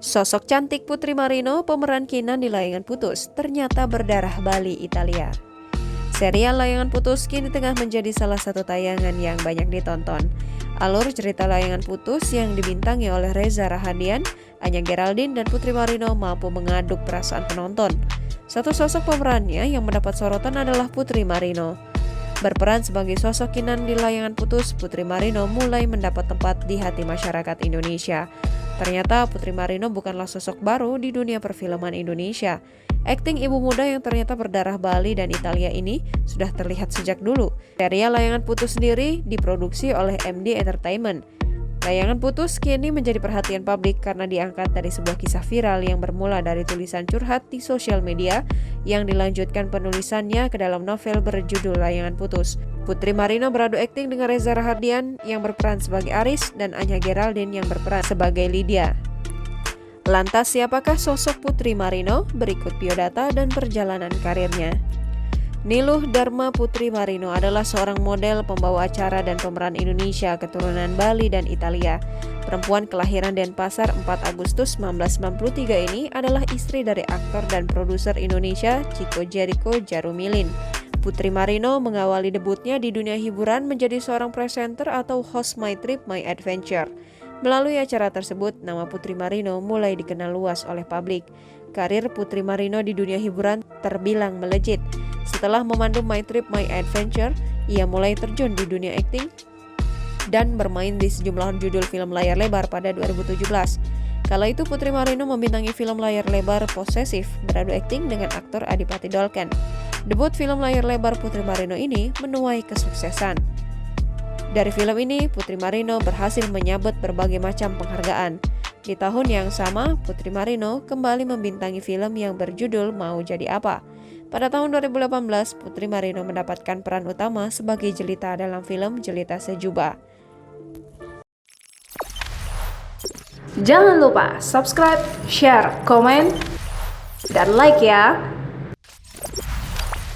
Sosok cantik Putri Marino, pemeran Kinan di Layangan Putus, ternyata berdarah Bali, Italia. Serial Layangan Putus kini tengah menjadi salah satu tayangan yang banyak ditonton. Alur cerita Layangan Putus yang dibintangi oleh Reza Rahadian, Anya Geraldine, dan Putri Marino mampu mengaduk perasaan penonton. Satu sosok pemerannya yang mendapat sorotan adalah Putri Marino. Berperan sebagai sosok Kinan di Layangan Putus, Putri Marino mulai mendapat tempat di hati masyarakat Indonesia. Ternyata Putri Marino bukanlah sosok baru di dunia perfilman Indonesia. Akting ibu muda yang ternyata berdarah Bali dan Italia ini sudah terlihat sejak dulu. Serial Layangan Putus sendiri diproduksi oleh MD Entertainment. Layangan Putus kini menjadi perhatian publik karena diangkat dari sebuah kisah viral yang bermula dari tulisan curhat di sosial media yang dilanjutkan penulisannya ke dalam novel berjudul Layangan Putus. Putri Marino beradu akting dengan Reza Rahadian yang berperan sebagai Aris dan Anya Geraldine yang berperan sebagai Lydia. Lantas siapakah sosok Putri Marino? Berikut biodata dan perjalanan karirnya. Niluh Dharma Putri Marino adalah seorang model, pembawa acara, dan pemeran Indonesia keturunan Bali dan Italia. Perempuan kelahiran Denpasar 4 Agustus 1993 ini adalah istri dari aktor dan produser Indonesia Chico Jericho Jarumilin. Putri Marino mengawali debutnya di dunia hiburan menjadi seorang presenter atau host My Trip My Adventure. Melalui acara tersebut, nama Putri Marino mulai dikenal luas oleh publik. Karir Putri Marino di dunia hiburan terbilang melejit. Setelah memandu My Trip My Adventure, ia mulai terjun di dunia akting dan bermain di sejumlah judul film layar lebar pada 2017. Kala itu Putri Marino membintangi film layar lebar Posesif beradu akting dengan aktor Adipati Dolken. Debut film layar lebar Putri Marino ini menuai kesuksesan. Dari film ini, Putri Marino berhasil menyabet berbagai macam penghargaan. Di tahun yang sama, Putri Marino kembali membintangi film yang berjudul Mau Jadi Apa. Pada tahun 2018, Putri Marino mendapatkan peran utama sebagai Jelita dalam film Jelita Sejuba. Jangan lupa subscribe, share, komen, dan like ya!